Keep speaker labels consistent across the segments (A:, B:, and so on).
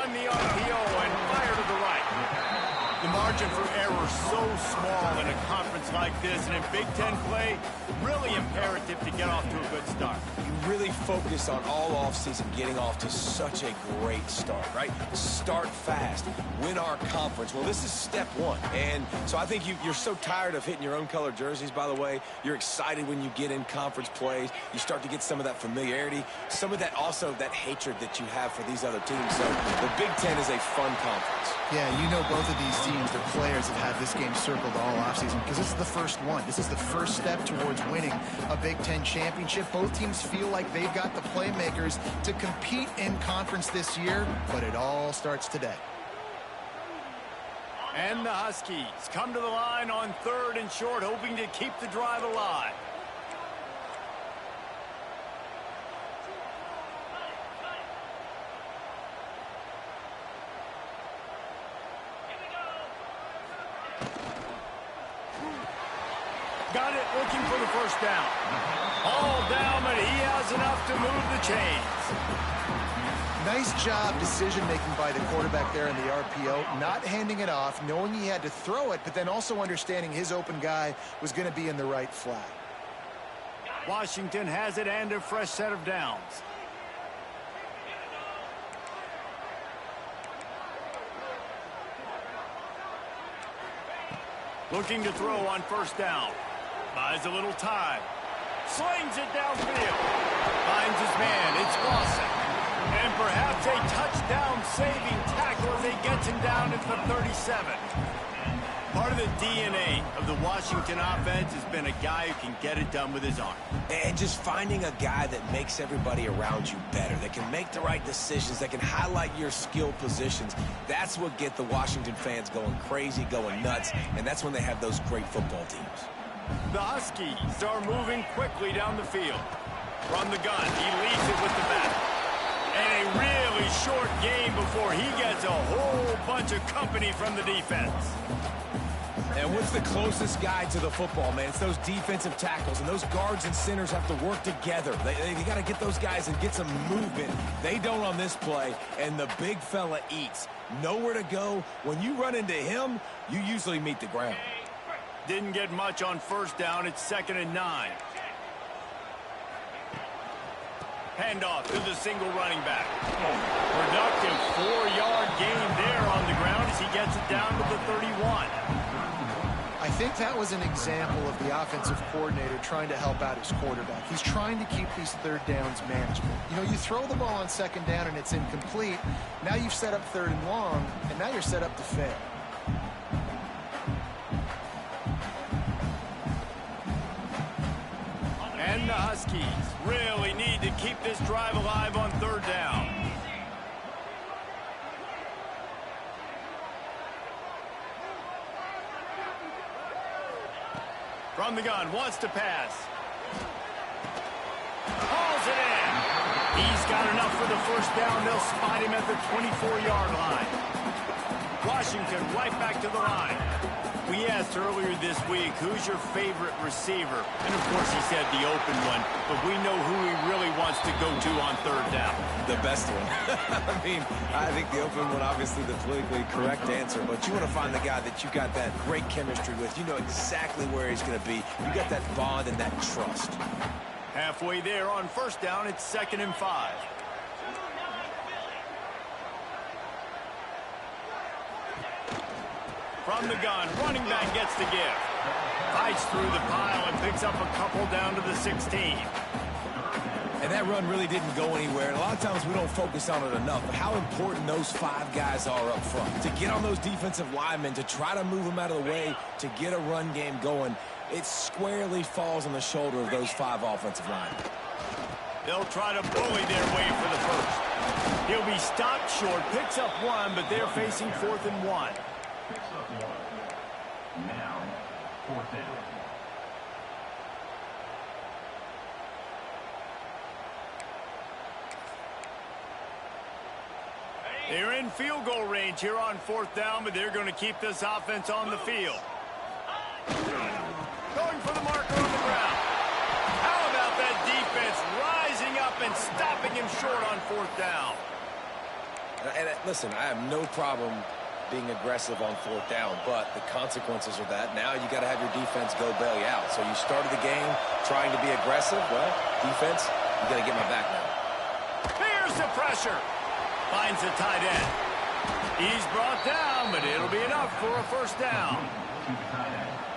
A: run the RPO and fire to the right. The margin for error is so small in a conference like this, and in Big Ten play, really imperative to get off to a good start.
B: You really focus on all offseason getting off to such a great start, right? Start fast, win our conference. Well, this is step one. And so I think you're so tired of hitting your own color jerseys, by the way. You're excited when you get in conference plays. You start to get some of that familiarity, some of that also that hatred that you have for these other teams. So the Big Ten is a fun conference.
C: Yeah, you know both of these teams, their players have had this game circled all offseason because this is the first one. This is the first step towards winning a Big Ten championship. Both teams feel like they've got the playmakers to compete in conference this year, but it all starts today.
A: And the Huskies come to the line on 3rd and short, hoping to keep the drive alive. Got it, looking for the first down. All down, but he has enough to move the chains.
C: Nice job decision-making by the quarterback there in the RPO, not handing it off, knowing he had to throw it, but then also understanding his open guy was going to be in the right flat.
A: Washington has it and a fresh set of downs. Looking to throw on first down. Buys a little time. Slings it downfield. Finds his man. It's Lawson. And perhaps a touchdown-saving tackle as he gets him down at the 37. Part of the DNA of the Washington offense has been a guy who can get it done with his arm.
B: And just finding a guy that makes everybody around you better, that can make the right decisions, that can highlight your skill positions. That's what gets the Washington fans going crazy, going nuts, and that's when they have those great football teams.
A: The Huskies are moving quickly down the field. From the gun, he leads it with the bat. And a really short game before he gets a whole bunch of company from the defense.
B: And what's the closest guy to the football, man? It's those defensive tackles, and those guards and centers have to work together. They got to get those guys and get some movement. They don't on this play, and the big fella eats. Nowhere to go. When you run into him, you usually meet the ground.
A: Didn't get much on first down. It's 2nd and 9. Handoff to the single running back. Productive 4-yard gain there on the ground as he gets it down to the 31.
C: I think that was an example of the offensive coordinator trying to help out his quarterback. He's trying to keep these third downs manageable. You know, you throw the ball on 2nd down and it's incomplete. Now you've set up 3rd and long, and now you're set up to fail.
A: And the Huskies really need to keep this drive alive on 3rd down. From the gun, wants to pass. Hauls it in. He's got enough for the first down. They'll spot him at the 24-yard line. Washington right back to the line. We asked earlier this week, who's your favorite receiver? And, of course, he said the open one. But we know who he really wants to go to on 3rd down.
B: The best one. I mean, I think the open one, obviously the politically correct answer. But you want to find the guy that you got that great chemistry with. You know exactly where he's going to be. You got that bond and that trust.
A: Halfway there on first down, it's 2nd and 5. From the gun, running back gets the gift. Fights through the pile and picks up a couple down to the 16.
B: And that run really didn't go anywhere. And a lot of times we don't focus on it enough. But how important those 5 guys are up front. To get on those defensive linemen, to try to move them out of the way, to get a run game going, it squarely falls on the shoulder of those 5 offensive linemen.
A: They'll try to bully their way for the first. He'll be stopped short, picks up 1, but they're facing 4th and 1.
D: Now, 4th down.
A: They're in field goal range here on 4th down, but they're going to keep this offense on the field. Going for the marker on the ground. How about that defense rising up and stopping him short on 4th down?
B: And listen, I have no problem being aggressive on fourth down, but the consequences of that, now you got to have your defense go bail you out. So you started the game trying to be aggressive. Well, defense, you got to get my back now.
A: Here's the pressure. Finds the tight end. He's brought down, but it'll be enough for a first down.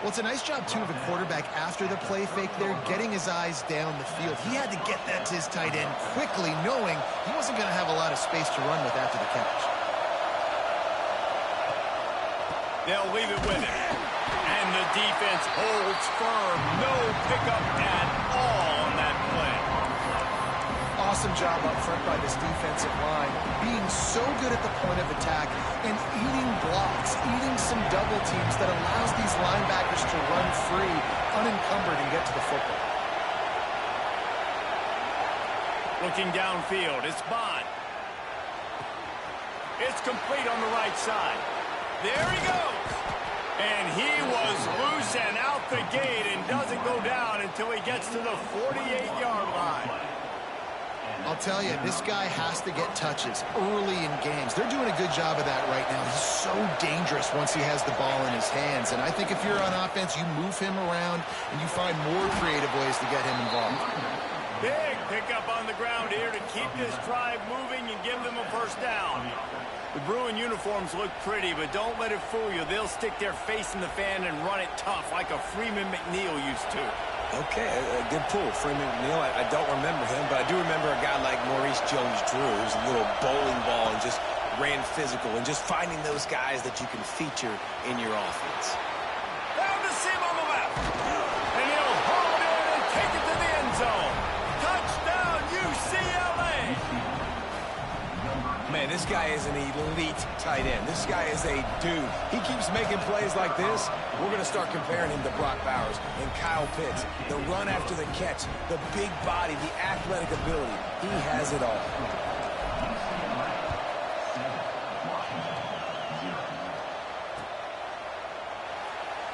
C: Well, it's a nice job, too, of the quarterback after the play fake there, getting his eyes down the field. He had to get that to his tight end quickly, knowing he wasn't going to have a lot of space to run with after the catch.
A: They'll leave it with him. And the defense holds firm. No pickup at all on that play.
C: Awesome job up front by this defensive line, being so good at the point of attack and eating blocks, eating some double teams that allows these linebackers to run free, unencumbered, and get to the football.
A: Looking downfield, it's Bond. It's complete on the right side. There he goes. And he was loose and out the gate and doesn't go down until he gets to the 48-yard line.
C: I'll tell you, this guy has to get touches early in games. They're doing a good job of that right now. He's so dangerous once he has the ball in his hands. And I think if you're on offense, you move him around and you find more creative ways to get him involved.
A: Big pickup on the ground here to keep this drive moving and give them a first down. The Bruin uniforms look pretty, but don't let it fool you. They'll stick their face in the fan and run it tough like a Freeman McNeil used to.
B: Okay, a good pull. Freeman McNeil, I don't remember him, but I do remember a guy like Maurice Jones-Drew, who's a little bowling ball and just ran physical, and just finding those guys that you can feature in your offense.
A: Down to Sim on the left. And he'll hold it in and take it to the end zone. Touchdown, UCLA.
B: Man, this guy is an elite tight end. This guy is a dude. He keeps making plays like this. We're going to start comparing him to Brock Bowers and Kyle Pitts. The run after the catch, the big body, the athletic ability. He has it all.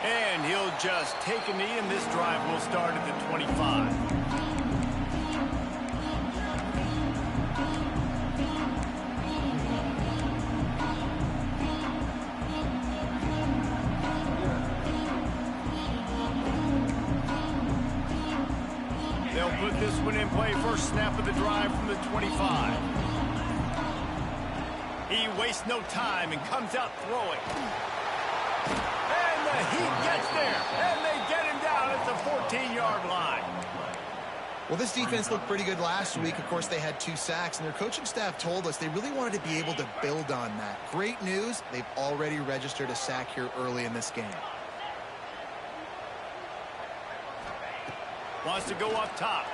A: And he'll just take a knee, and this drive will start at the 25. They'll put this one in play. First snap of the drive from the 25. He wastes no time and comes out throwing. And the Heat gets there, and they get him down at the 14-yard line.
C: Well, this defense looked pretty good last week. Of course, they had 2 sacks, and their coaching staff told us they really wanted to be able to build on that. Great news, they've already registered a sack here early in this game.
A: Wants to go up top.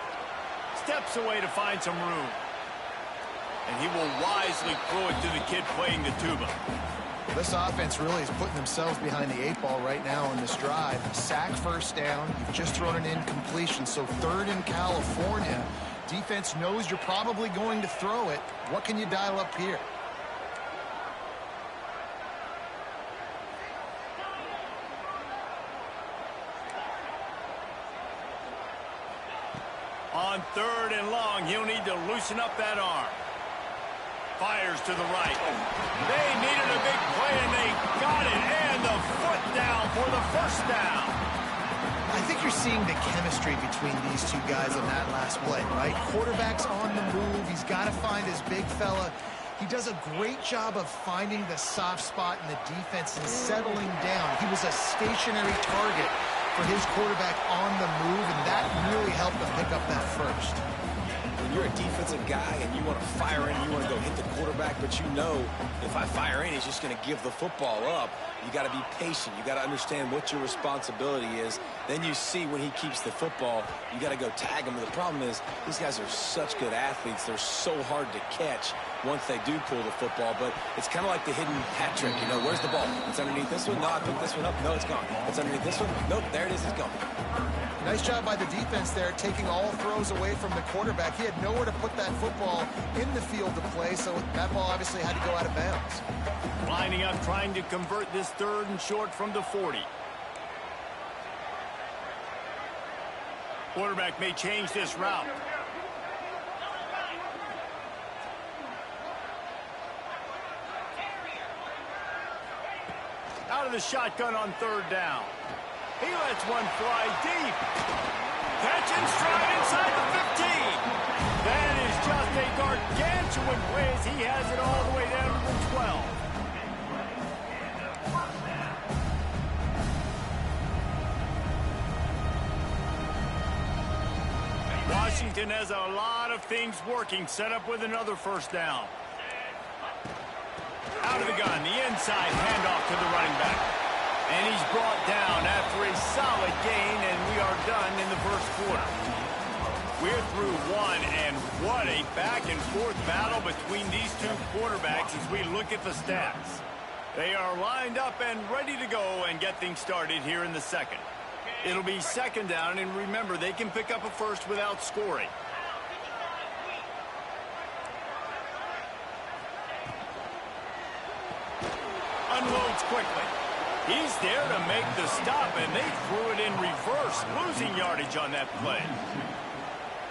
A: Steps away to find some room. And he will wisely throw it to the kid playing the tuba.
C: This offense really is putting themselves behind the 8 ball right now on this drive. Sack first down. You've just thrown an incompletion, so 3rd in California. Defense knows you're probably going to throw it. What can you dial up here?
A: On 3rd and long, he'll need to loosen up that arm. Fires to the right. They needed a big play, and they got it. And the foot down for the first down.
C: I think you're seeing the chemistry between these 2 guys on that last play, right? Quarterback's on the move. He's got to find his big fella. He does a great job of finding the soft spot in the defense and settling down. He was a stationary target for his quarterback on the move, and that really helped him pick up that first.
B: When you're a defensive guy and you want to fire in, you want to go hit the quarterback, but you know if I fire in, he's just going to give the football up. You got to be patient. You got to understand what your responsibility is. Then you see when he keeps the football, you got to go tag him. The problem is these guys are such good athletes. They're so hard to catch once they do pull the football, but it's kind of like the hidden hat trick. You know, where's the ball? It's underneath this one. No, I picked this one up. No, it's gone. It's underneath this one. Nope, there it is. It's gone.
C: Nice job by the defense there, taking all throws away from the quarterback. He had nowhere to put that football in the field to play, so that ball obviously had to go out of bounds.
A: Lining up, trying to convert this 3rd and short from the 40. Quarterback may change this route. Out of the shotgun on third down. He lets one fly deep. Catch and stride inside the 15. That is just a gargantuan play as he has it all the way down to the 12. Washington has a lot of things working, set up with another first down. Out of the gun, the inside handoff to the running back. And he's brought down after a solid gain, and we are done in the first quarter. We're through one, and what a back-and-forth battle between these two quarterbacks as we look at the stats. They are lined up and ready to go and get things started here in the second. It'll be second down, and remember, they can pick up a first without scoring. Unloads quickly. He's there to make the stop, and they threw it in reverse, losing yardage on that play.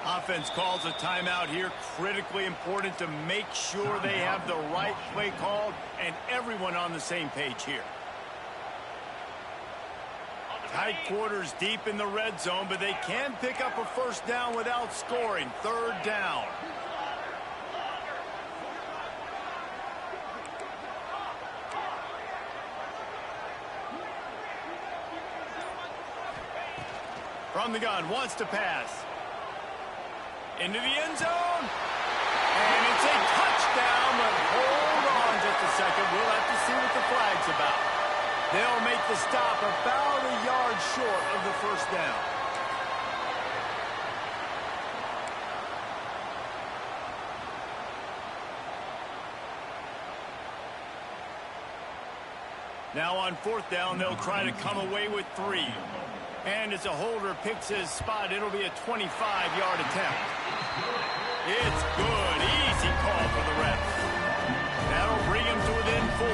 A: Offense calls a timeout here. Critically important to make sure they have the right play called and everyone on the same page here. Tight quarters deep in the red zone, but they can pick up a first down without scoring. Third down. From the gun, wants to pass. Into the end zone. And it's a touchdown, but hold on just a second. We'll have to see what the flag's about. They'll make the stop about a yard short of the first down. Now on fourth down, they'll try to come away with 3. And as a holder picks his spot, it'll be a 25-yard attempt. It's good. Easy call for the ref. That'll bring him to within 4.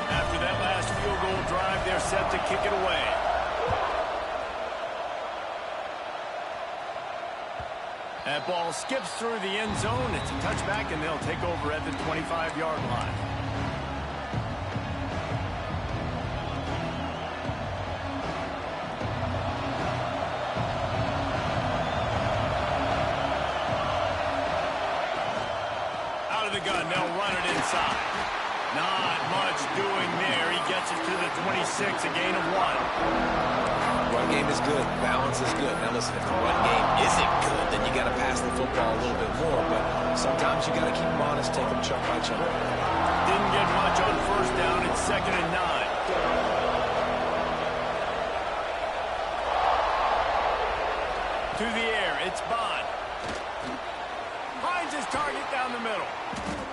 A: After that last field goal drive, they're set to kick it away. That ball skips through the end zone. It's a touchback, and they'll take over at the 25-yard line. Gun, they'll run it inside. Not much doing there. He gets it to the 26, a gain of 1.
B: Run game is good. Balance is good. Now listen, if the run game isn't good, then you got to pass the football a little bit more. But sometimes you got to keep them honest, take them chunk by chunk.
A: Didn't get much on first down. It's 2nd and 9. To the air. It's Bond. Finds his target down the middle.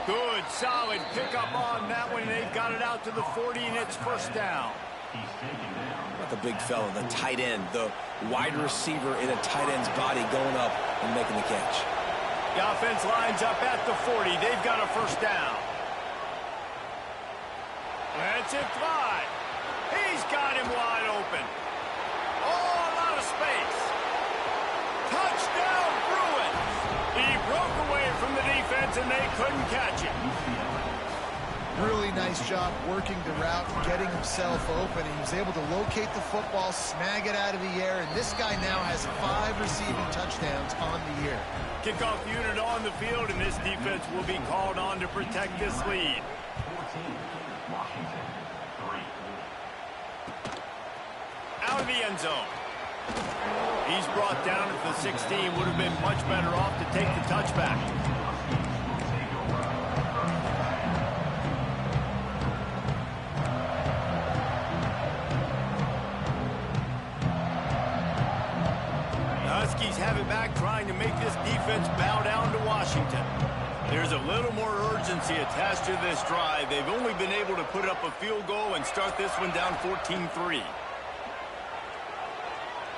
A: Good, solid pickup on that one. They've got it out to the 40, and it's first down.
B: Not the big fella, the tight end, the wide receiver in a tight end's body going up and making the catch.
A: The offense lines up at the 40. They've got a first down. That's it fly. He's got him wide open. Oh, a lot of space. Touchdown, Bruins. He broke away from the defense, and they couldn't catch him.
C: Really nice job working the route, getting himself open. He was able to locate the football, snag it out of the air, and this guy now has 5 receiving touchdowns on the year.
A: Kickoff unit on the field, and this defense will be called on to protect this lead.
D: 14, Washington, 3.
A: Out of the end zone. He's brought down at the 16. Would have been much better off to take the touchback. The Huskies have it back, trying to make this defense bow down to Washington. There's a little more urgency attached to this drive. They've only been able to put up a field goal and start this one down 14-3.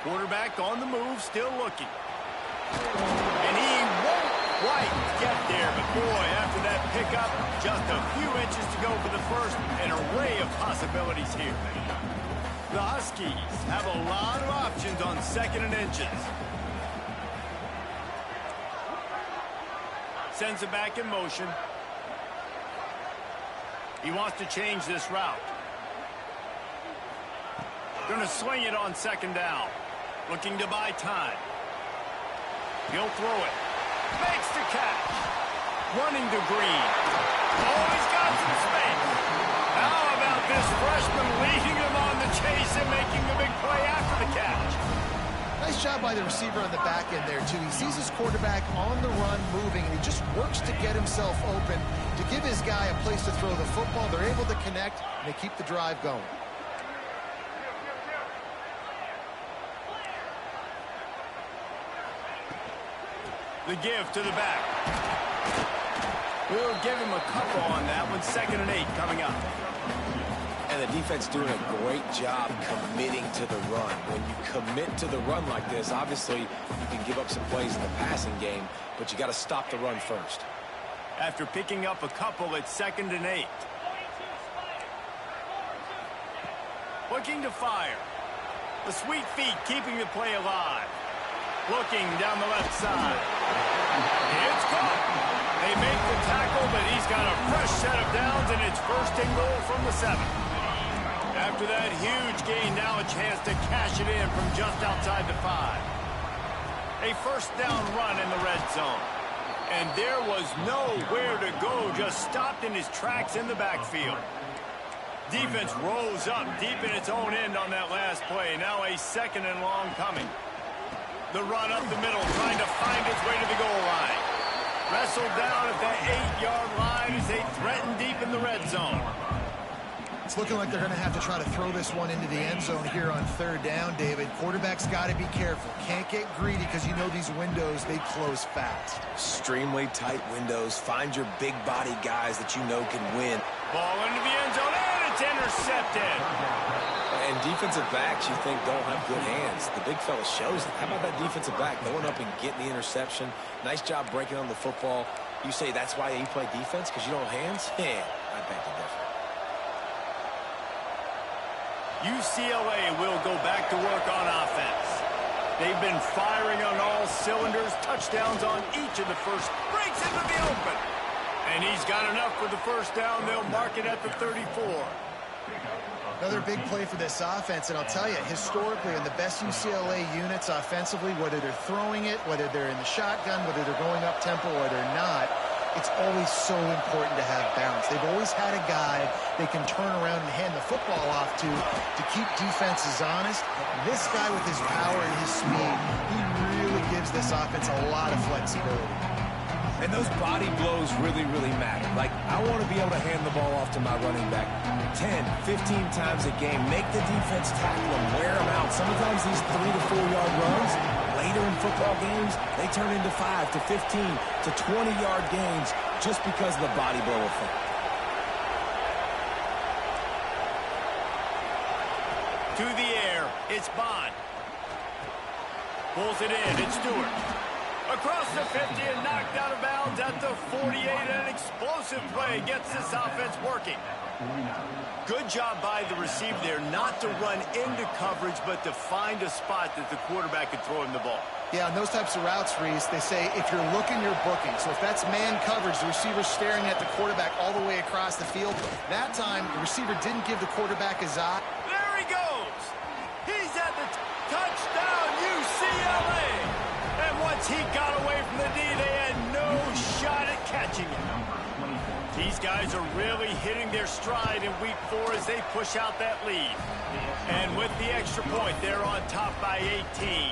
A: Quarterback on the move, still looking. And he won't quite get there, but boy, after that pickup, just a few inches to go for the first. An array of possibilities here. The Huskies have a lot of options on 2nd and inches. Sends it back in motion. He wants to change this route. Going to sling it on second down. Looking to buy time. He'll throw it. Makes the catch. Running to Green. Oh, he's got some space. How about this freshman leading him on the chase and making the big play after the catch?
C: Nice job by the receiver on the back end there, too. He sees his quarterback on the run moving, and he just works to get himself open to give his guy a place to throw the football. They're able to connect, and they keep the drive going.
A: The give to the back. We'll give him a couple on that one. 2nd and 8 coming up.
B: And the defense doing a great job committing to the run. When you commit to the run like this, obviously you can give up some plays in the passing game, but you got to stop the run first.
A: After picking up a couple, it's 2nd and 8. Looking to fire. The sweet feet keeping the play alive. Looking down the left side. It's caught. They make the tackle, but he's got a fresh set of downs, and it's 1st and goal from the 7. After that huge gain, now a chance to cash it in from just outside the 5. A 1st down run in the red zone. And there was nowhere to go, just stopped in his tracks in the backfield. Defense rose up deep in its own end on that last play. Now a 2nd and long coming. The run up the middle, trying to find its way to the goal line. Wrestled down at the 8-yard line as they threaten deep in the red zone.
C: It's looking like they're going to have to try to throw this one into the end zone here on 3rd down, David. Quarterback's got to be careful. Can't get greedy because you know these windows, they close fast.
B: Extremely tight windows. Find your big body guys that you know can win.
A: Ball into the end zone, and it's intercepted.
B: And defensive backs you think don't have good hands. The big fella shows it. How about that defensive back going up and getting the interception? Nice job breaking on the football. You say that's why you play defense, because you don't have hands? Yeah, I beg to differ.
A: UCLA will go back to work on offense. They've been firing on all cylinders. Touchdowns on each of the first. Breaks into the open. And he's got enough for the 1st down. They'll mark it at the 34.
C: Another big play for this offense, and I'll tell you, historically, in the best UCLA units offensively, whether they're throwing it, whether they're in the shotgun, whether they're going up-tempo or they're not, it's always so important to have balance. They've always had a guy they can turn around and hand the football off to keep defenses honest. This guy with his power and his speed, he really gives this offense a lot of flexibility.
B: And those body blows really, really matter. Like, I want to be able to hand the ball off to my running back 10, 15 times a game. Make the defense tackle them, wear them out. Sometimes these 3 to 4 yard runs, later in football games, they turn into 5 to 15 to 20 yard gains just because of the body blow effect.
A: To the air, it's Bond. Pulls it in, it's Stewart. Across the 50 and knocked out of bounds at the 48. An explosive play gets this offense working. Good job by the receiver there not to run into coverage, but to find a spot that the quarterback could throw him the ball.
C: Yeah, on those types of routes, Reese, they say if you're looking, you're booking. So if that's man coverage, the receiver's staring at the quarterback all the way across the field. That time, the receiver didn't give the quarterback his eye.
A: There he goes. He's at the touchdown, UCLA. And once he got away from the D, they had no shot at catching him. These guys are really hitting their stride in week 4 as they push out that lead. And with the extra point, they're on top by 18.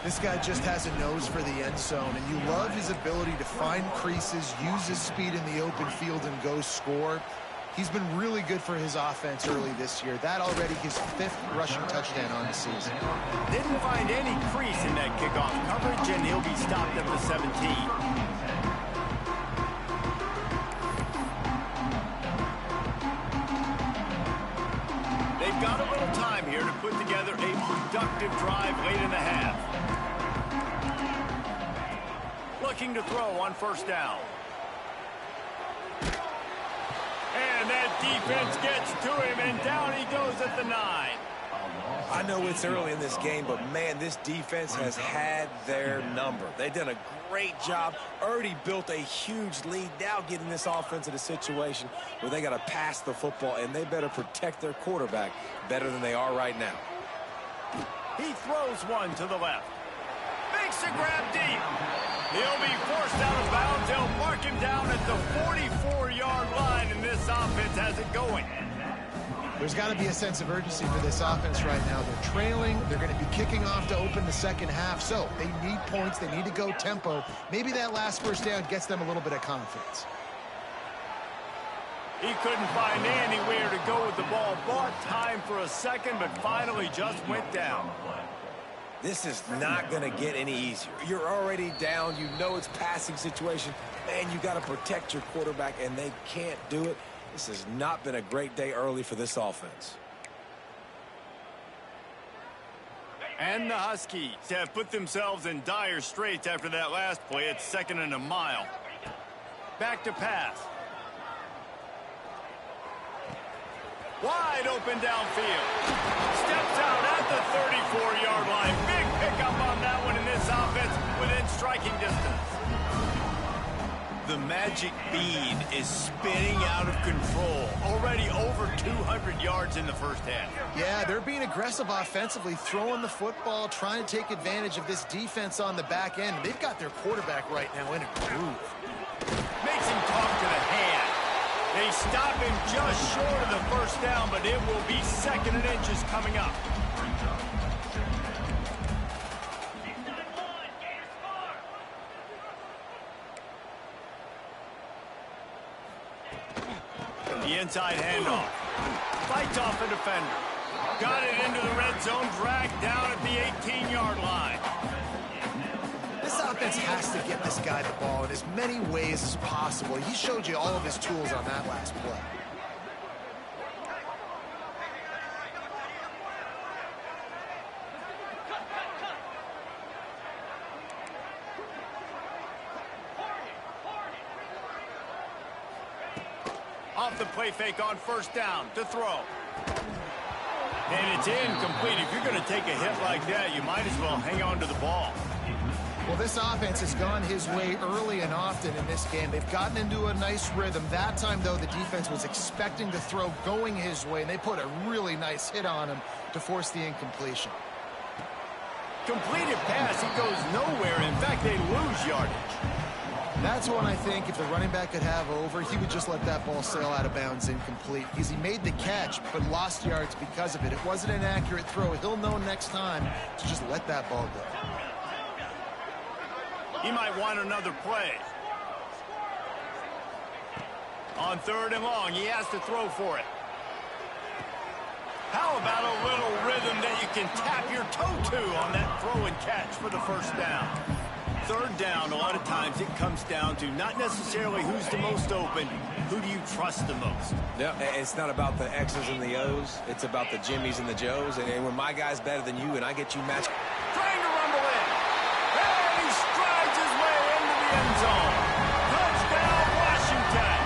C: This guy just has a nose for the end zone, and you love his ability to find creases, use his speed in the open field, and go score. He's been really good for his offense early this year. That already his 5th rushing touchdown on the season.
A: Didn't find any crease in that kickoff coverage, and he'll be stopped at the 17. They've got a little time here to put together a productive drive late in the half. Looking to throw on 1st down. And that defense gets to him, and down he goes at the 9.
B: I know it's early in this game, but, man, this defense has had their number. They've done a great job, already built a huge lead, now getting this offense in a situation where they got to pass the football, and they better protect their quarterback better than they are right now.
A: He throws one to the left. Makes a grab deep. He'll be forced out of bounds. They'll mark him down at the 44-yard line, and this offense has it going.
C: There's got to be a sense of urgency for this offense right now. They're trailing. They're going to be kicking off to open the second half. So they need points. They need to go tempo. Maybe that last first down gets them a little bit of confidence.
A: He couldn't find anywhere to go with the ball. Bought time for a second, but finally just went down.
B: This is not going to get any easier. You're already down. You know it's passing situation. Man, you got to protect your quarterback, and they can't do it. This has not been a great day early for this offense.
A: And the Huskies have put themselves in dire straits after that last play. It's 2nd and a mile. Back to pass. Wide open downfield. Steps out at the 34-yard line. Big pickup on that one in this offense within striking distance. The magic bean is spinning out of control. Already over 200 yards in the first half.
C: Yeah, they're being aggressive offensively, throwing the football, trying to take advantage of this defense on the back end. They've got their quarterback right now in a groove.
A: Makes him talk to the hand. They stop him just short of the first down, but it will be 2nd and inches coming up. The inside handoff. Fights off a defender. Got it into the red zone, dragged down at the 18-yard line.
C: This offense has to get this guy the ball in as many ways as possible. He showed you all of his tools on that last play.
A: Off the play fake on first down to throw. And it's incomplete. If you're going to take a hit like that, you might as well hang on to the ball.
C: Well, this offense has gone his way early and often in this game. They've gotten into a nice rhythm. That time, though, the defense was expecting the throw going his way, and they put a really nice hit on him to force the incompletion.
A: Completed pass, he goes nowhere. In fact, they lose yardage.
C: That's one I think if the running back could have over, he would just let that ball sail out of bounds incomplete because he made the catch but lost yards because of it. It wasn't an accurate throw. He'll know next time to just let that ball go.
A: He might want another play. On 3rd and long, he has to throw for it. How about a little rhythm that you can tap your toe to on that throw and catch for the first down? 3rd down, a lot of times it comes down to not necessarily who's the most open, who do you trust the most?
B: Yeah, it's not about the X's and the O's. It's about the Jimmies and the Joes. And when my guy's better than you and I get you matched.
A: Trying to rumble in. And he strides his way into the end zone. Touchdown, Washington.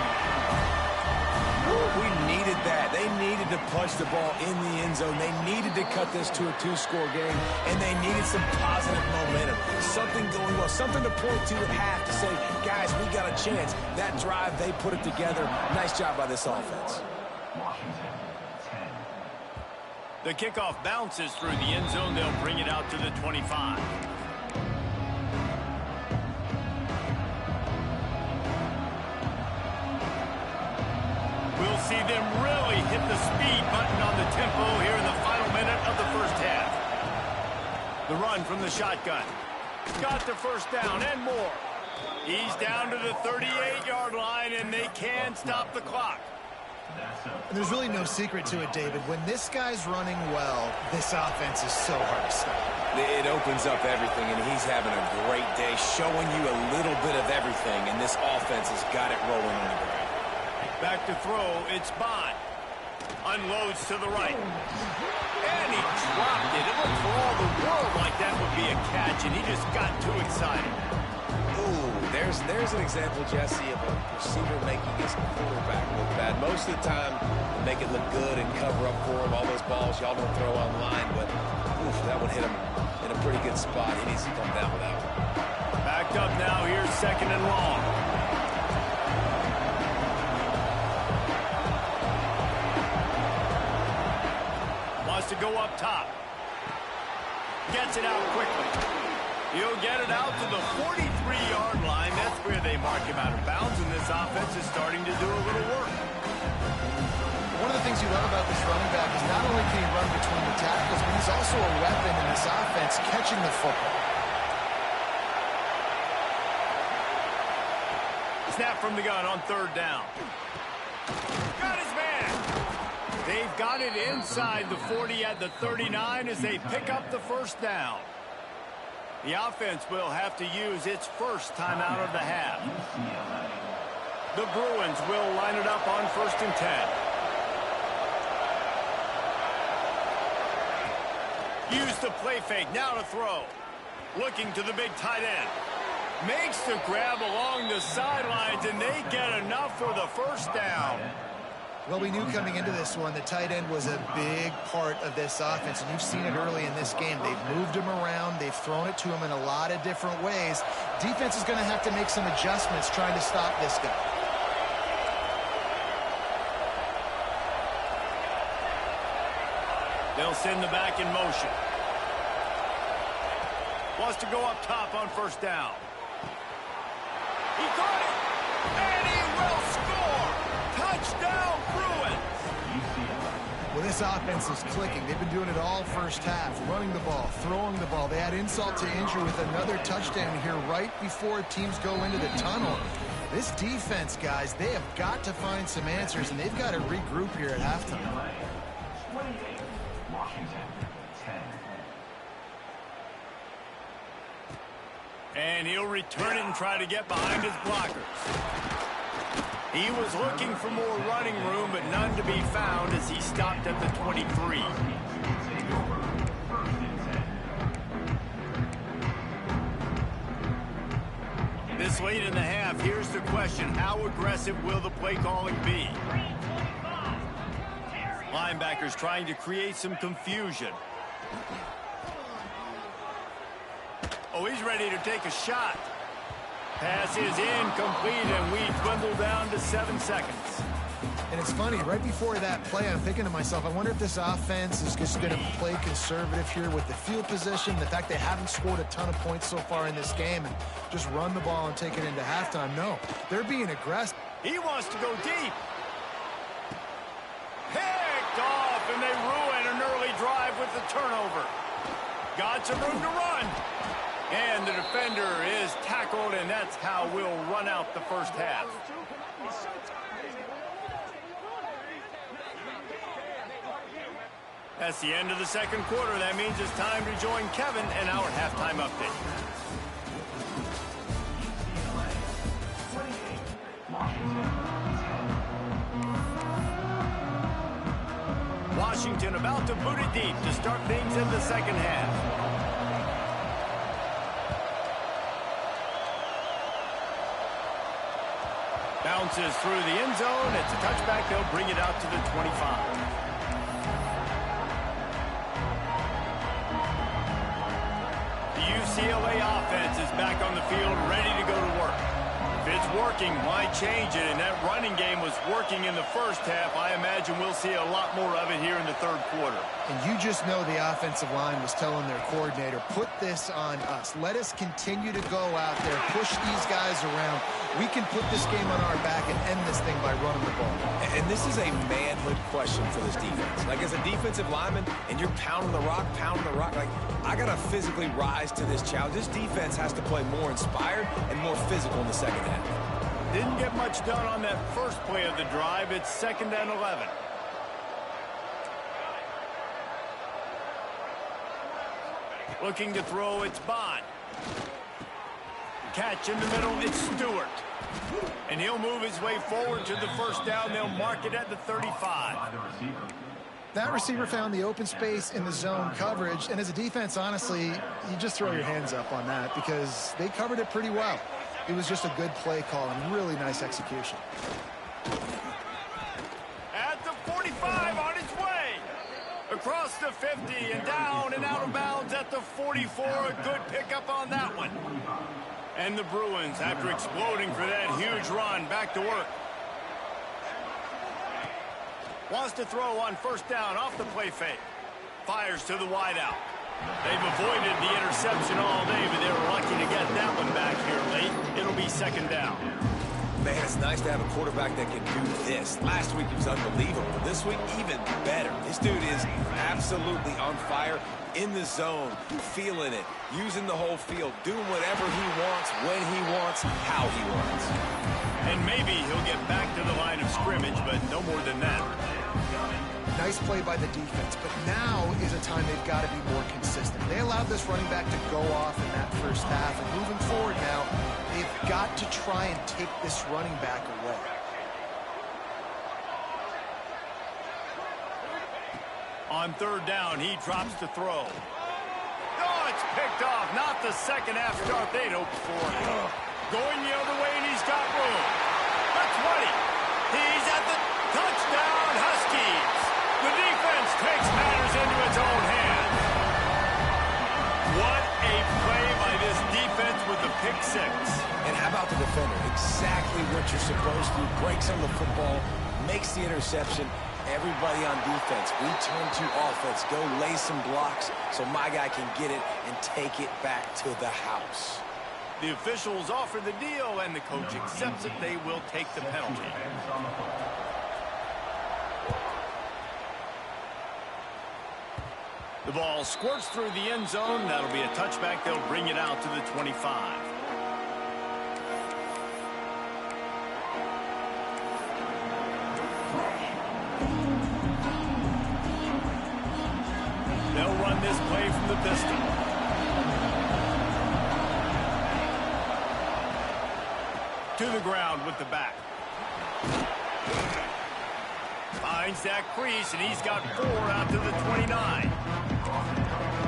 B: We needed that. They needed to punch the ball in the end zone. They needed to cut this to a 2-score game, and they needed some positive momentum. Something going well, something to point to at half to say, guys, we got a chance. That drive, they put it together. Nice job by this offense.
A: The kickoff bounces through the end zone. They'll bring it out to the 25. We'll see them really hit the speed button on the tempo here in the final minute of the first half. The run from the shotgun. Got the first down and more. He's down to the 38-yard line, and they can stop the clock.
C: And there's really no secret to it, David. When this guy's running well, this offense is so hard to stop.
B: It opens up everything, and he's having a great day, showing you a little bit of everything, and this offense has got it rolling on the ground.
A: Back to throw, it's Bond. Unloads to the right. And he dropped it. It looked for all the world like that would be a catch, and he just got too excited.
B: Ooh, there There's an example, Jesse, of a receiver making his quarterback look bad. Most of the time, make it look good and cover up for him. All those balls y'all don't throw online, but oof, that one hit him in a pretty good spot. He needs to come down with that one.
A: Backed up now. Here's 2nd and long. Wants to go up top. Gets it out quickly. He'll get it out to the 43-yard line. That's where they mark him out of bounds, and this offense is starting to do a little work.
C: One of the things you love about this running back is not only can he run between the tackles, but he's also a weapon in this offense catching the football.
A: Snap from the gun on 3rd down. Got his man. They've got it inside the 40 at the 39 as they pick up the 1st down. The offense will have to use its first timeout of the half. The Bruins will line it up on 1st and 10. Use the play fake, now to throw. Looking to the big tight end. Makes the grab along the sidelines, and they get enough for the 1st down.
C: Well, we knew coming into this one the tight end was a big part of this offense, and you've seen it early in this game. They've moved him around. They've thrown it to him in a lot of different ways. Defense is going to have to make some adjustments trying to stop this guy.
A: They'll send the back in motion. Wants to go up top on 1st down. He got it, and he will score. Touchdown, Bruins.
C: Well, this offense is clicking. They've been doing it all first half, running the ball, throwing the ball. They add insult to injury with another touchdown here right before teams go into the tunnel. This defense, guys, they have got to find some answers, and they've got to regroup here at halftime.
A: And he'll return it and try to get behind his blockers. He was looking for more running room, but none to be found as he stopped at the 23. This late in the half, here's the question. How aggressive will the play calling be? Linebackers trying to create some confusion. Oh, he's ready to take a shot. Pass is incomplete, and we dwindle down to 7 seconds.
C: And it's funny, right before that play, I'm thinking to myself, I wonder if this offense is just going to play conservative here with the field position, the fact they haven't scored a ton of points so far in this game, and just run the ball and take it into halftime. No, they're being aggressive.
A: He wants to go deep. Picked off, and they ruin an early drive with the turnover. Got some room to run. And the defender is tackled, and that's how we'll run out the 1st half. That's the end of the 2nd quarter. That means it's time to join Kevin in our halftime update. Washington about to boot it deep to start things in the 2nd half. Bounces through the end zone. It's a touchback. They'll bring it out to the 25. The UCLA offense is back on the field, ready to go to work. If it's working, why change it? And that running game was working in the 1st half. I imagine we'll see a lot more of it here in the 3rd quarter.
C: And you just know the offensive line was telling their coordinator, put this on us. Let us continue to go out there, push these guys around. We can put this game on our back and end this thing by running the ball.
B: And this is a manhood question for this defense. Like, as a defensive lineman, and you're pounding the rock, like, I got to physically rise to this challenge. This defense has to play more inspired and more physical in the 2nd half.
A: Didn't get much done on that first play of the drive. It's 2nd and 11. Looking to throw, it's Bond. Catch in the middle, it's Stewart. And he'll move his way forward to the 1st down. They'll mark it at the 35.
C: That receiver found the open space in the zone coverage, and as a defense, honestly, you just throw your hands up on that because they covered it pretty well. It was just a good play call and really nice execution.
A: At the 45, on his way. Across the 50 and down and out of bounds at the 44. A good pickup on that one. And the Bruins, after exploding for that huge run, back to work. Wants to throw on first down off the play fake. Fires to the wideout. They've avoided the interception all day, but they were lucky to get that one back here late. It'll be second down.
B: Man, it's nice to have a quarterback that can do this. Last week he was unbelievable. This week, even better. This dude is absolutely on fire, in the zone, feeling it, using the whole field, doing whatever he wants, when he wants, how he wants.
A: And maybe he'll get back to the line of scrimmage, but no more than that.
C: Nice play by the defense, but now is a time they've got to be more consistent. They allowed this running back to go off in that first half, and moving forward now, they've got to try and take this running back away.
A: On third down, he drops to throw. Oh, it's picked off. Not the second half start they'd hoped for. Going the other way, and he's got room. The 20. He's at the touchdown, Huskies. The defense takes matters into its own hands. What a play by this defense with the pick six.
B: And how about the defender? Exactly what you're supposed to. Breaks on the football, makes the interception. Everybody on defense, we turn to offense. Go lay some blocks so my guy can get it and take it back to the house.
A: The officials offer the deal, and the coach accepts it. They will take the penalty. The ball squirts through the end zone. That'll be a touchback. They'll bring it out to the 25. They'll run this play from the pistol. To the ground with the back. Finds that crease, and he's got 4 out to the 29.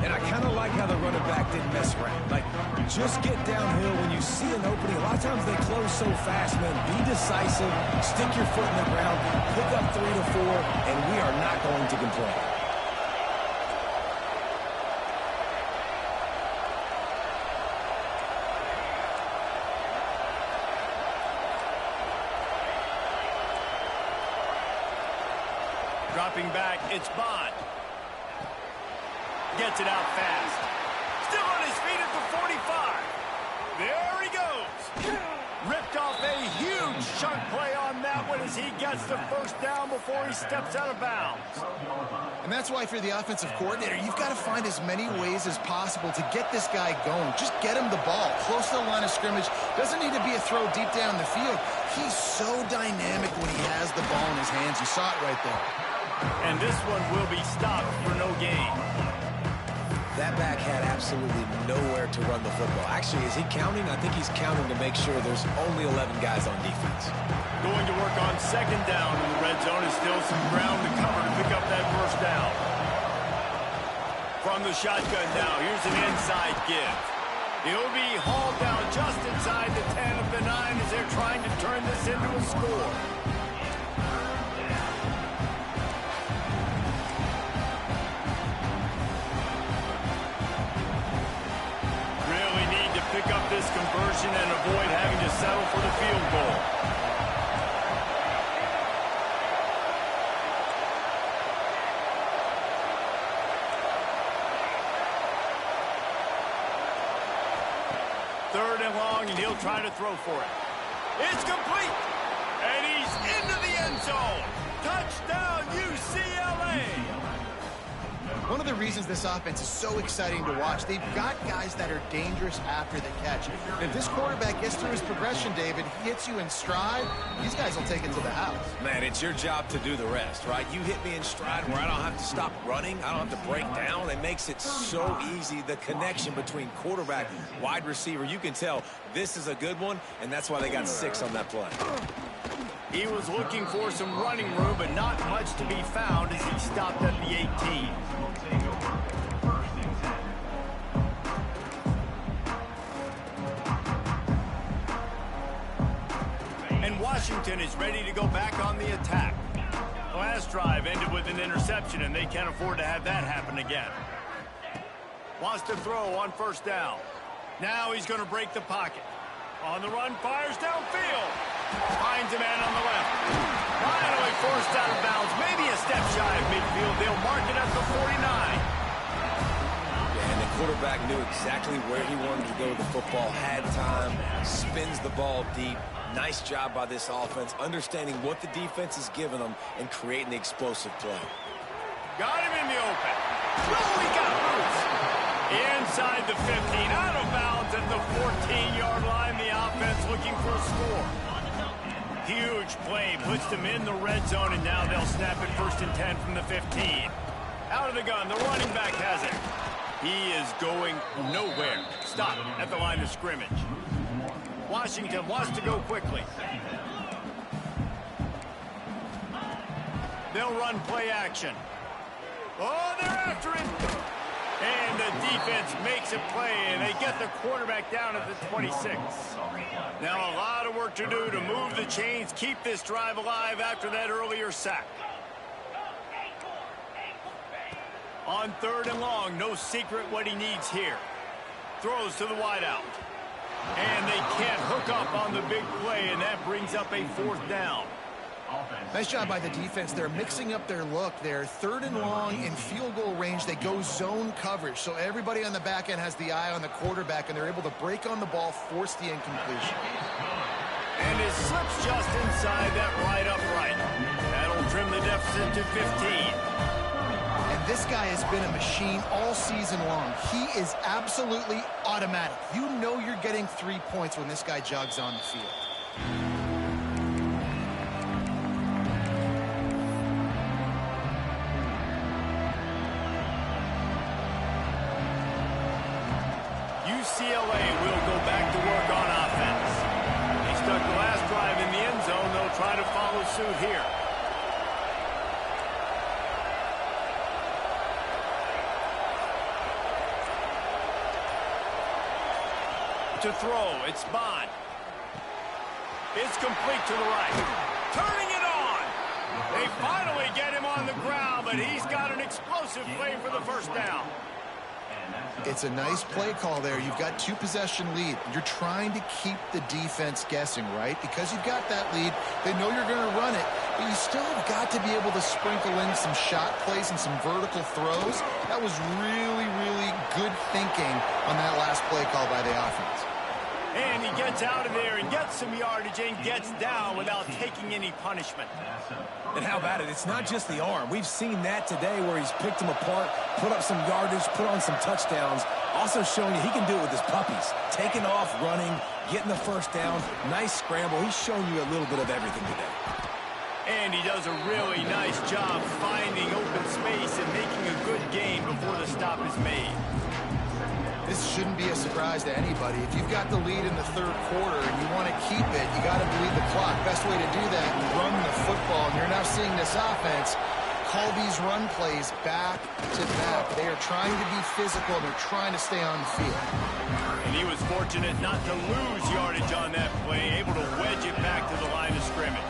B: And I kind of like how the running back didn't mess around. Like, just get downhill when you see an opening. A lot of times they close so fast, man. Be decisive, stick your foot in the ground, pick up 3 to 4, and we are not going to complain.
A: Dropping back, it's Bond. Gets it out fast. Still on his feet at the 45. There he goes. Ripped off a huge chunk play on that one as he gets the first down before he steps out of bounds.
C: And that's why, for the offensive coordinator, you've got to find as many ways as possible to get this guy going. Just get him the ball close to the line of scrimmage. Doesn't need to be a throw deep down the field. He's so dynamic when he has the ball in his hands. You saw it right there.
A: And this one will be stopped for no gain.
B: That back had absolutely nowhere to run the football. Actually, is he counting? I think he's counting to make sure there's only 11 guys on defense.
A: Going to work on second down in the red zone. Is still some ground to cover to pick up that first down. From the shotgun now, here's an inside give. He'll be hauled down just inside the 10 of the 9 as they're trying to turn this into a score. Pick up this conversion and avoid having to settle for the field goal. Third and long, and he'll try to throw for it. It's complete, and he's into the end zone. Touchdown, UCLA.
C: One of the reasons this offense is so exciting to watch, they've got guys that are dangerous after the catch. If this quarterback gets through his progression, David, he hits you in stride, these guys will take it to the house.
B: Man, it's your job to do the rest, right? You hit me in stride where I don't have to stop running. I don't have to break down. It makes it so easy. The connection between quarterback, wide receiver, you can tell this is a good one, and that's why they got 6 on that play.
A: He was looking for some running room, but not much to be found as he stopped at the 18. Washington is ready to go back on the attack. The last drive ended with an interception, and they can't afford to have that happen again. Wants to throw on first down. Now he's going to break the pocket. On the run, fires downfield. Finds a man on the left. Finally forced out of bounds. Maybe a step shy of midfield. They'll mark it at the 49.
B: And the quarterback knew exactly where he wanted to go with the football, had time, spins the ball deep. Nice job by this offense, understanding what the defense is giving them and creating the explosive play.
A: Got him in the open. Oh, he got loose. Inside the 15, out of bounds at the 14-yard line. The offense looking for a score. Huge play, puts them in the red zone, and now they'll snap it 1st and 10 from the 15. Out of the gun, the running back has it. He is going nowhere. Stop at the line of scrimmage. Washington wants to go quickly. They'll run play action. Oh, they're after it. And the defense makes a play, and they get the quarterback down at the 26. Now a lot of work to do to move the chains, keep this drive alive after that earlier sack. On 3rd and long, no secret what he needs here. Throws to the wideout. And they can't hook up on the big play, and that brings up a 4th down.
C: Nice job by the defense. They're mixing up their look. They're 3rd and long in field goal range. They go zone coverage, so everybody on the back end has the eye on the quarterback, and they're able to break on the ball, force the incompletion.
A: And it slips just inside that right upright. That'll trim the deficit to 15.
C: And this guy has been a machine all season long. He is absolutely automatic. You know you're getting 3 points when this guy jogs on the field.
A: UCLA will go back to work on offense. They stuck the last drive in the end zone. They'll try to follow suit here. To throw, it's Bond. It's complete to the right. Turning it on. They finally get him on the ground, but he's got an explosive play for the 1st down.
C: It's a nice play call there. You've got 2-possession lead. You're trying to keep the defense guessing, right? Because you've got that lead, they know you're going to run it, but you still have got to be able to sprinkle in some shot plays and some vertical throws. That was really, really good thinking on that last play call by the offense.
A: And he gets out of there and gets some yardage and gets down without taking any punishment.
B: And how about it? It's not just the arm. We've seen that today where he's picked them apart, put up some yardage, put on some touchdowns. Also showing you he can do it with his puppies. Taking off, running, getting the 1st down. Nice scramble. He's shown you a little bit of everything today.
A: And he does a really nice job finding open space and making a good gain before the stop is made.
C: This shouldn't be a surprise to anybody. If you've got the lead in the 3rd quarter and you want to keep it, you got to bleed the clock. Best way to do that, run the football. And you're now seeing this offense call these run plays back to back. They are trying to be physical. They're trying to stay on the field.
A: And he was fortunate not to lose yardage on that play, able to wedge it back to the line of scrimmage.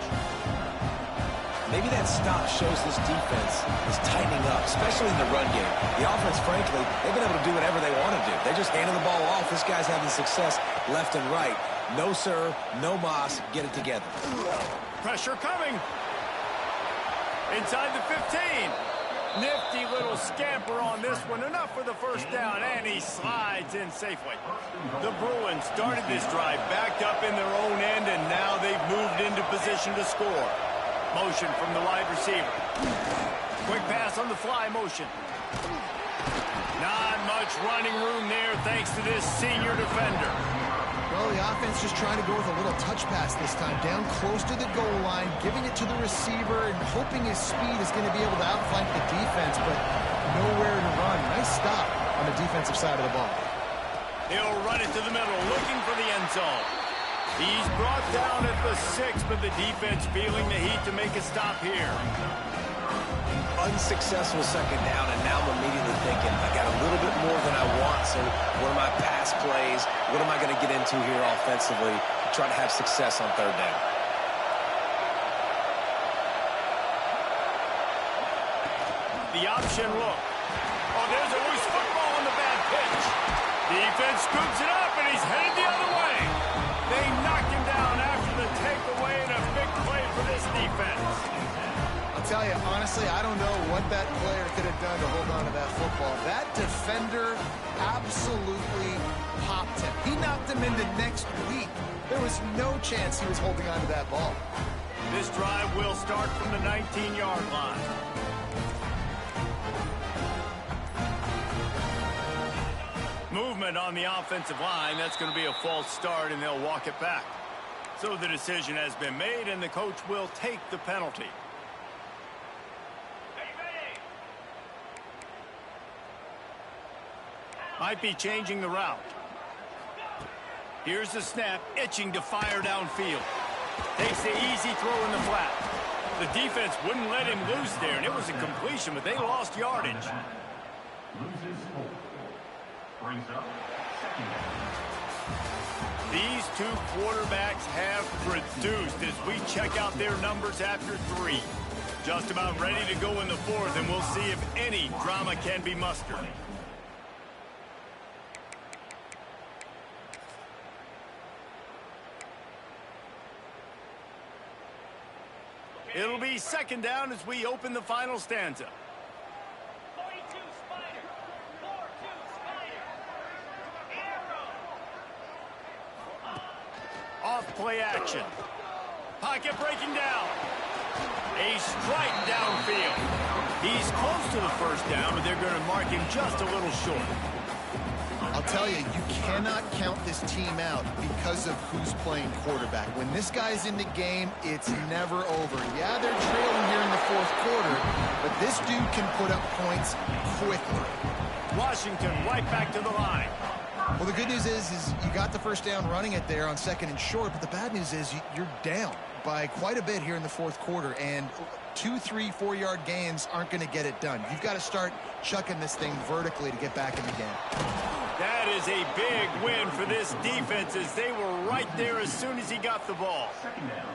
B: Maybe that stop shows this defense is tightening up, especially in the run game. The offense, frankly, they've been able to do whatever they want to do. They just handed the ball off. This guy's having success left and right. No, sir, no mas. Get it together.
A: Pressure coming. Inside the 15. Nifty little scamper on this one. Enough for the 1st down, and he slides in safely. The Bruins started this drive backed up in their own end, and now they've moved into position to score. Motion from the wide receiver. Quick pass on the fly motion. Not much running room there thanks to this senior defender.
C: Well, the offense just trying to go with a little touch pass this time. Down close to the goal line, giving it to the receiver and hoping his speed is going to be able to outflank the defense, but nowhere to run. Nice stop on the defensive side of the ball.
A: He'll run it to the middle, looking for the end zone. He's brought down at the 6, but the defense feeling the heat to make a stop here.
B: Unsuccessful 2nd down, and now I'm immediately thinking, I got a little bit more than I want, so what are my pass plays? What am I going to get into here offensively to try to have success on 3rd down?
A: the option look. Oh, there's a loose football on the bad pitch. Defense scoops it up, and he's headed the other way. They knocked him down after the takeaway, and a big play for this defense.
C: I'll tell you, honestly, I don't know what that player could have done to hold on to that football. That defender absolutely popped him. He knocked him into next week. There was no chance he was holding on to that ball.
A: This drive will start from the 19-yard line. Movement on the offensive line. That's going to be a false start, and they'll walk it back. So the decision has been made, and the coach will take the penalty. Might be changing the route. Here's the snap, itching to fire downfield. Takes the easy throw in the flat. The defense wouldn't let him loose there, and it was a completion, but they lost yardage.
D: Loses 4. Brings up second down.
A: These two quarterbacks have produced as we check out their numbers after 3. Just about ready to go in the 4th, and we'll see if any drama can be mustered. It'll be second down as we open the final stanza.
E: 42 Spider. 4-2 Spider. Arrow.
A: Off play action. Pocket breaking down. A strike downfield. He's close to the first down, but they're going to mark him just a little short.
C: I'll tell you, you cannot count this team out because of who's playing quarterback. When this guy's in the game, it's never over. Yeah, they're trailing here in the 4th quarter, but this dude can put up points quickly.
A: Washington right back to the line.
C: Well, the good news is you got the first down running it there on 2nd and short, but the bad news is you're down by quite a bit here in the 4th quarter, and 2, 3, 4-yard gains aren't going to get it done. You've got to start chucking this thing vertically to get back in the game.
A: That is a big win for this defense as they were right there as soon as he got the ball.
D: Second down.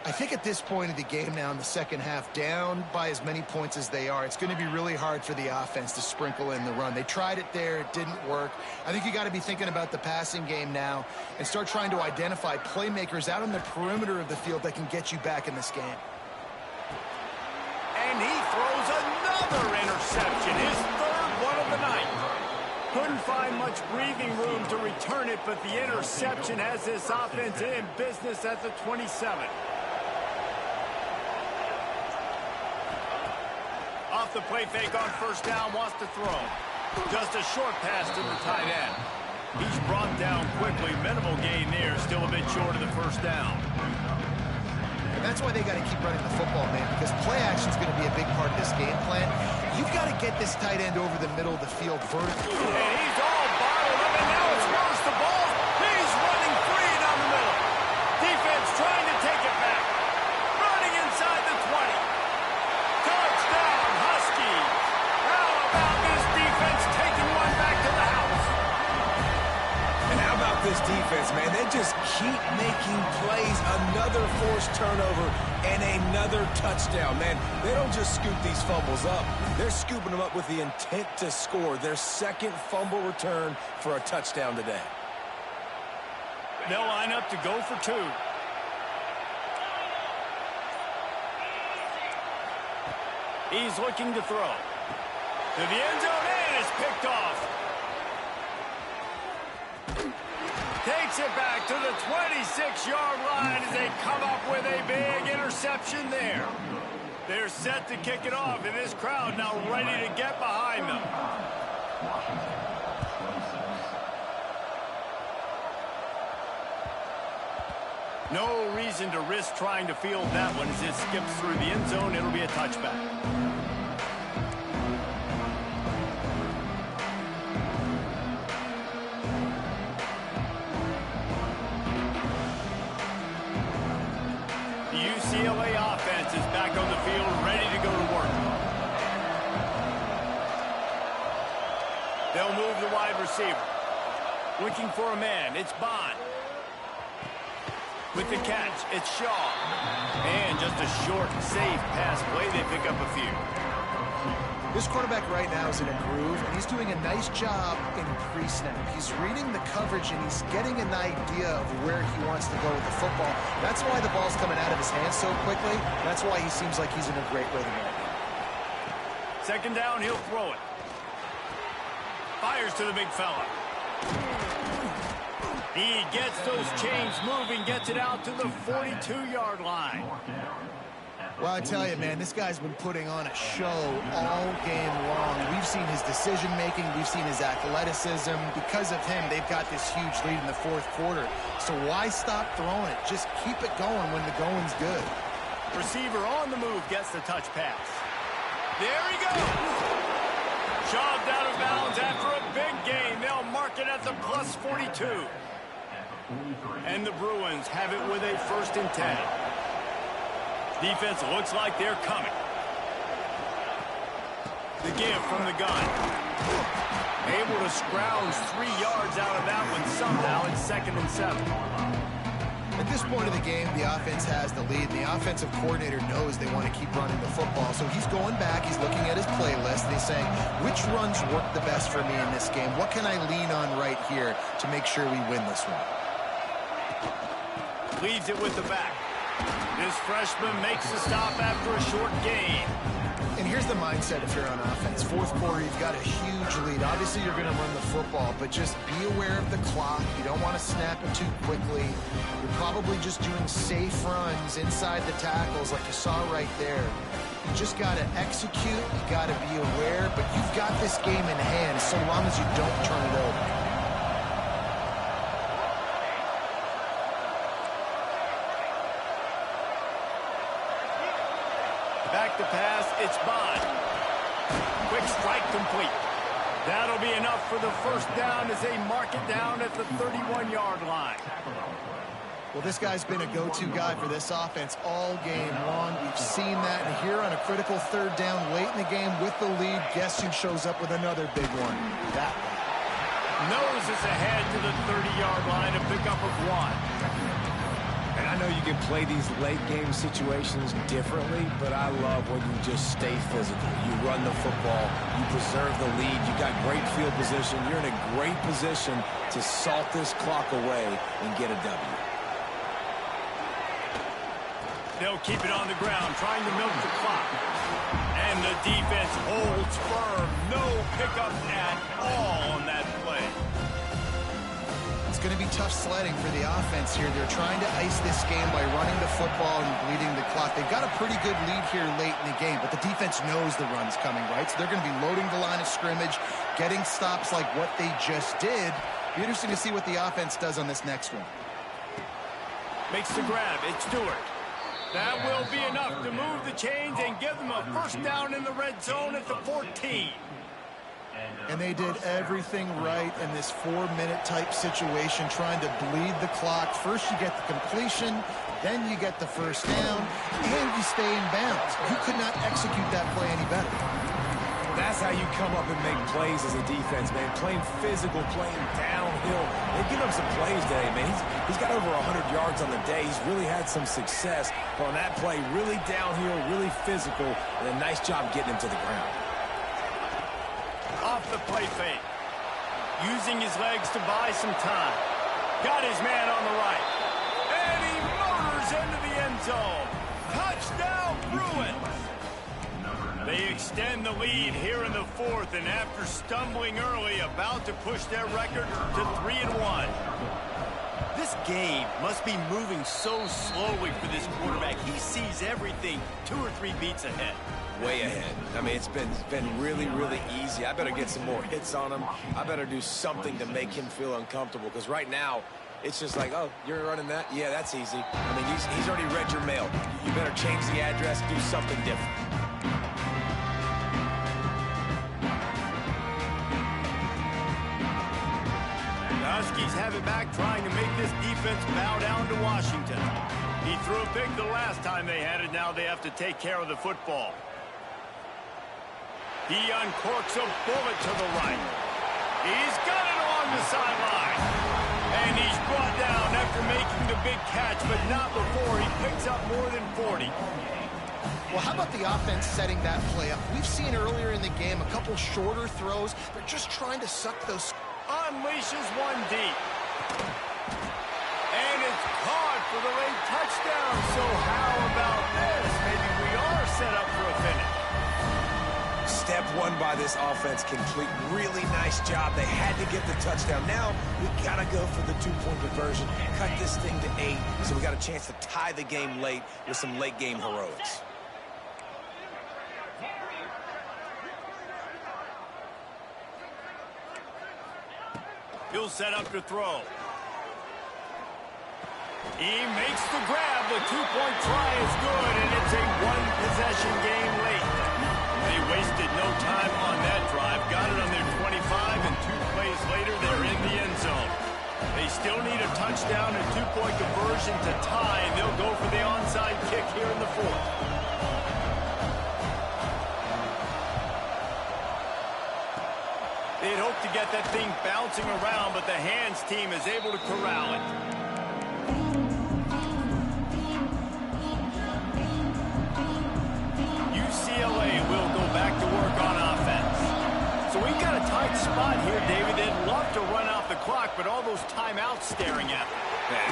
C: I think at this point of the game now in the second half, down by as many points as they are, it's going to be really hard for the offense to sprinkle in the run. They tried it there. It didn't work. I think you got to be thinking about the passing game now and start trying to identify playmakers out on the perimeter of the field that can get you back in this game.
A: And he throws another interception, his 3rd one of the night. Couldn't find much breathing room to return it, but the interception has this offense in business at the 27. Off the play fake on first down, wants to throw. Just a short pass to the tight end. He's brought down quickly. Minimal gain there, still a bit short of the first down.
C: And that's why they got to keep running the football, man, because play action is going to be a big part of this game plan. You've got to get this tight end over the middle of the field vertically.
A: And he's all bottled up, and now it's worse. The ball, he's running free down the middle. Defense trying to take it back. Running inside the 20. Touchdown, Husky. How about this defense taking one back to the house?
B: And how about this defense, man? They just keep making plays. Another forced turnover and another touchdown, man. They don't just scoop these fumbles up. They're scooping them up with the intent to score. Their 2nd fumble return for a touchdown today.
A: They'll line up to go for 2. He's looking to throw. To the end zone, and it's picked off. Takes it back to the 26-yard line as they come up with a big interception there. They're set to kick it off, and this crowd now ready to get behind them. No reason to risk trying to field that one as it skips through the end zone. It'll be a touchback. UCLA offense is back on the field, ready to go to work. They'll move the wide receiver. Looking for a man, it's Bond. With the catch, it's Shaw. And just a short, safe pass play, they pick up a few.
C: This quarterback right now is in a groove, and he's doing a nice job in pre-snap. He's reading the coverage, and he's getting an idea of where he wants to go with the football. That's why the ball's coming out of his hands so quickly. That's why he seems like he's in a great rhythm right now.
A: Second down, he'll throw it. Fires to the big fella. He gets those chains moving, gets it out to the 42-yard line.
C: Well, I tell you, man, this guy's been putting on a show all game long. We've seen his decision-making. We've seen his athleticism. Because of him, they've got this huge lead in the fourth quarter. So why stop throwing it? Just keep it going when the going's good.
A: Receiver on the move gets the touch pass. There he goes. Shoved out of bounds after a big gain. They'll mark it at the plus 42. And the Bruins have it with a 1st and 10. Defense looks like they're coming. The give from the gun. Able to scrounge 3 yards out of that one somehow. It's 2nd and 7.
C: At this point of the game, the offense has the lead, and the offensive coordinator knows they want to keep running the football. So he's going back, he's looking at his playlist, and he's saying, which runs work the best for me in this game? What can I lean on right here to make sure we win this one?
A: Leaves it with the back. This freshman makes the stop after a short gain.
C: And here's the mindset if you're on offense. Fourth quarter, you've got a huge lead. Obviously, you're going to run the football, but just be aware of the clock. You don't want to snap it too quickly. You're probably just doing safe runs inside the tackles like you saw right there. You just got to execute. You got to be aware, but you've got this game in hand so long as you don't turn it over.
A: Back to pass, it's Bond. Quick strike complete. That'll be enough for the 1st down as they mark it down at the 31-yard line.
C: Well, this guy's been a go-to guy for this offense all game long. We've seen that, and here on a critical 3rd down late in the game with the lead, guess who shows up with another big one? That one.
A: Noses ahead to the 30-yard line, a pickup of 1.
B: And I know you can play these late game situations differently, but I love when you just stay physical. You run the football, you preserve the lead, you got great field position, you're in a great position to salt this clock away and get a W.
A: They'll keep it on the ground, trying to milk the clock. And the defense holds firm. No pickup at all on that play.
C: It's going to be tough sledding for the offense here. They're trying to ice this game by running the football and bleeding the clock. They've got a pretty good lead here late in the game, but the defense knows the run's coming, right? So they're going to be loading the line of scrimmage, getting stops like what they just did. Be interesting to see what the offense does on this next one.
A: Makes the grab. It's Stewart. That will be enough to move the chains and give them a 1st down in the red zone at the 14.
C: And they did everything right in this 4-minute type situation, trying to bleed the clock. First you get the completion, then you get the 1st down, and you stay in bounds. You could not execute that play any better.
B: That's how you come up and make plays as a defense, man. Playing physical, playing downhill. They give him some plays today, man. He's got over 100 yards on the day. He's really had some success. But on that play, really downhill, really physical, and a nice job getting him to the ground.
A: Off the play fake. Using his legs to buy some time. Got his man on the right. And he motors into the end zone. Touchdown, Bruins. They extend the lead here in the 4th, and after stumbling early, about to push their record to 3-1. This game must be moving so slowly for this quarterback. He sees everything 2 or 3 beats ahead.
B: Way ahead. I mean, it's been really, really easy. I better get some more hits on him. I better do something to make him feel uncomfortable, because right now, it's just like, oh, you're running that? Yeah, that's easy. I mean, he's already read your mail. You better change the address, do something different.
A: Huskies have it back, trying to make this defense bow down to Washington. He threw a pick the last time they had it. Now they have to take care of the football. He uncorks a bullet to the right. He's got it along the sideline. And he's brought down after making the big catch, but not before he picks up more than 40.
C: Well, how about the offense setting that play up? We've seen earlier in the game a couple shorter throws. They're just trying to suck those.
A: Unleashes one deep. And it's caught for the late touchdown. So how about this? Maybe we are set up for a finish.
B: Step one by this offense complete. Really nice job. They had to get the touchdown. Now we got to go for the two-point conversion. Cut this thing to 8. So we got a chance to tie the game late with some late game heroics.
A: He'll set up to throw. He makes the grab. The two-point try is good, and it's a one-possession game late. They wasted no time on that drive. Got it on their 25, and 2 plays later, they're in the end zone. They still need a touchdown and two-point conversion to tie, and they'll go for the onside kick here in the 4th. They'd hoped to get that thing bouncing around, but the hands team is able to corral it. UCLA will go back to work on offense. So we've got a tight spot here, David. They'd love to run out the clock, but all those timeouts staring at them.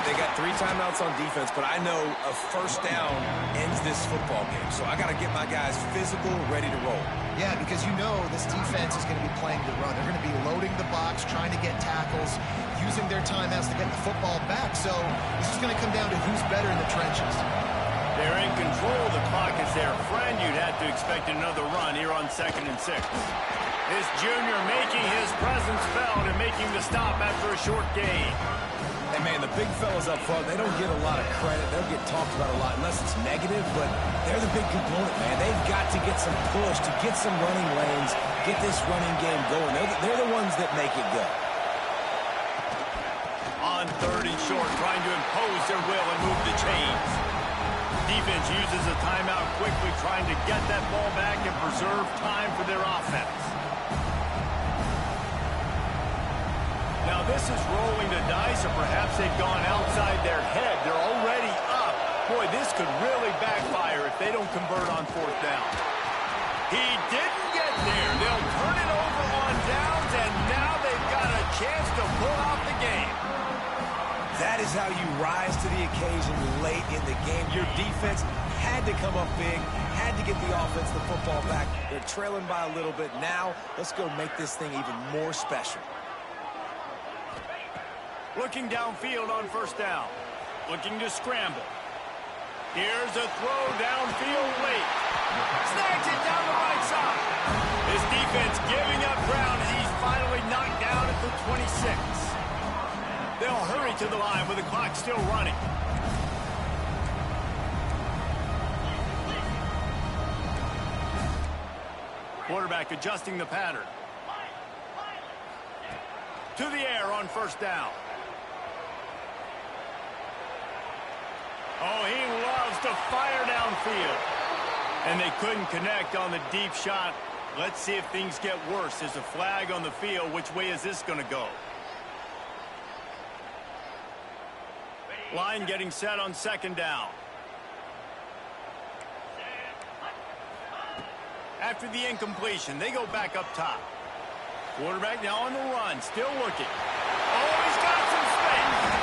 B: They got 3 timeouts on defense, but I know a first down ends this football game. So I got to get my guys physical, ready to roll.
C: Yeah, because you know this defense is going to be playing the run. They're going to be loading the box, trying to get tackles, using their timeouts to get the football back. So this is going to come down to who's better in the trenches.
A: They're in control. The clock is their friend. You'd have to expect another run here on 2nd and 6. This junior making his presence felt and making the stop after a short gain.
B: Hey, man, the big fellas up front, they don't get a lot of credit. They'll get talked about a lot unless it's negative, but they're the big component, man. They've got to get some push, to get some running lanes, get this running game going. They're the ones that make it go.
A: On 3rd and short, trying to impose their will and move the chains. Defense uses a timeout quickly, trying to get that ball back and preserve time for their offense. Now this is rolling the dice, or perhaps they've gone outside their head. They're already up. Boy, this could really backfire if they don't convert on 4th down. He didn't get there. They'll turn it over on downs, and now they've got a chance to pull off the game.
B: That is how you rise to the occasion late in the game. Your defense had to come up big, had to get the offense the football back. They're trailing by a little bit. Now, let's go make this thing even more special.
A: Looking downfield on 1st down. Looking to scramble. Here's a throw downfield late. Snags it down the right side. His defense giving up ground as he's finally knocked down at the 26. They'll hurry to the line with the clock still running. Quarterback adjusting the pattern. To the air on 1st down. Oh, he loves to fire downfield. And they couldn't connect on the deep shot. Let's see if things get worse. There's a flag on the field. Which way is this going to go? Line getting set on 2nd down. After the incompletion, they go back up top. Quarterback now on the run, still looking. Oh, he's got some space.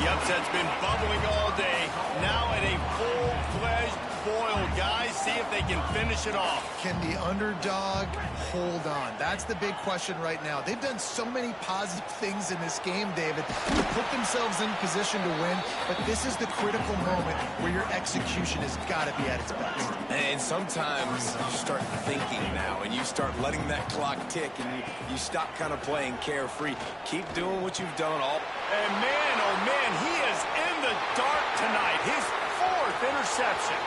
A: The upset's been bubbling all day. Now at a full-fledged boil. Guys, see if they can finish it off.
C: Can the underdog hold on? That's the big question right now. They've done so many positive things in this game, David, to put themselves in position to win, but this is the critical moment where your execution has got to be at its best.
B: And sometimes you start thinking now, and you start letting that clock tick, and you stop kind of playing carefree. Keep doing what you've done all.
A: And man, oh man, he is in the dark tonight. His 4th interception.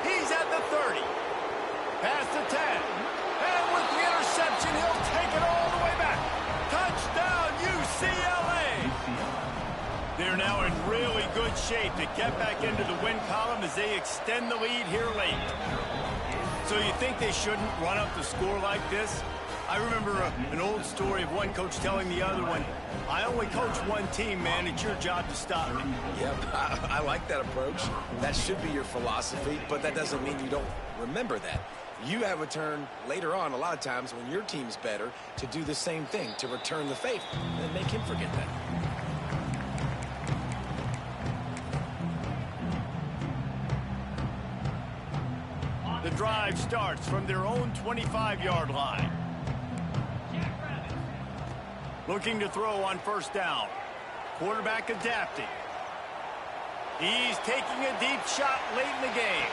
A: He's at the 30. Past the 10. And with the interception, he'll take it all the way back. Touchdown, UCLA. They're now in really good shape to get back into the win column as they extend the lead here late. So you think they shouldn't run up the score like this? I remember an old story of one coach telling the other one, I only coach one team, man. It's your job to stop me.
B: Yep, I like that approach. That should be your philosophy, but that doesn't mean you don't remember that. You have a turn later on, a lot of times, when your team's better, to do the same thing, to return the favor, and make him forget that.
A: The drive starts from their own 25-yard line. Looking to throw on first down. Quarterback adapting. He's taking a deep shot late in the game.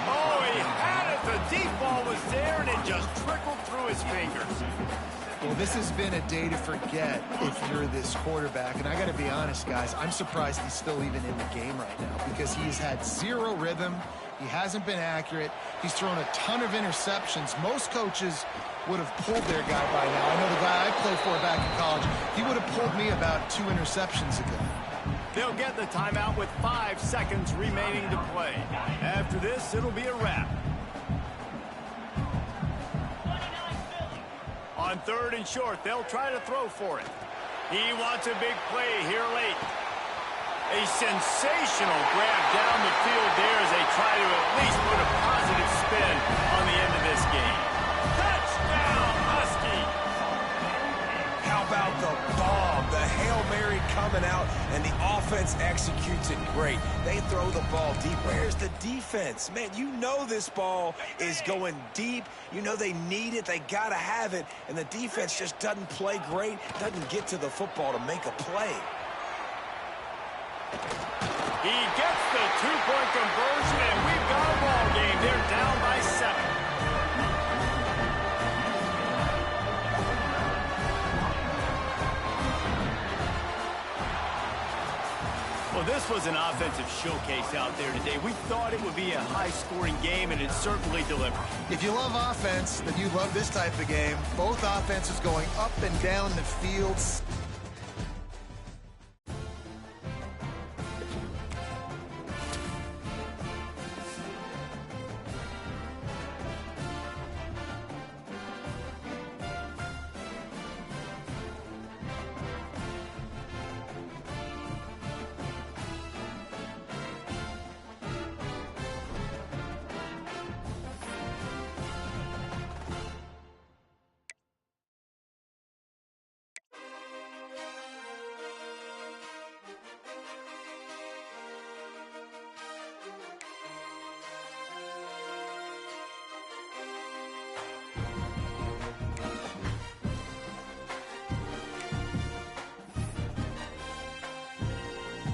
A: Oh, he had it. The deep ball was there, and it just trickled through his fingers.
C: Well, this has been a day to forget if you're this quarterback. And I got to be honest, guys, I'm surprised he's still even in the game right now because he's had zero rhythm. He hasn't been accurate. He's thrown a ton of interceptions. Most coaches would have pulled their guy by now. I know the guy I played for back in college, he would have pulled me about 2 interceptions ago.
A: They'll get the timeout with 5 seconds remaining to play. After this, it'll be a wrap. On 3rd and short, they'll try to throw for it. He wants a big play here late. A sensational grab down the field there as they try to at least put a positive spin on the end of this game. Touchdown, Husky!
B: How about the bomb? The Hail Mary coming out, and the offense executes it great. They throw the ball deep. Where's the defense? Man, you know this ball is going deep. You know they need it. They got to have it. And the defense just doesn't play great, doesn't get to the football to make a play.
A: He gets the 2-point conversion, and we've got a ball game. They're down by 7. Well, this was an offensive showcase out there today. We thought it would be a high-scoring game, and it certainly delivered.
C: If you love offense, then you love this type of game. Both offenses going up and down the field.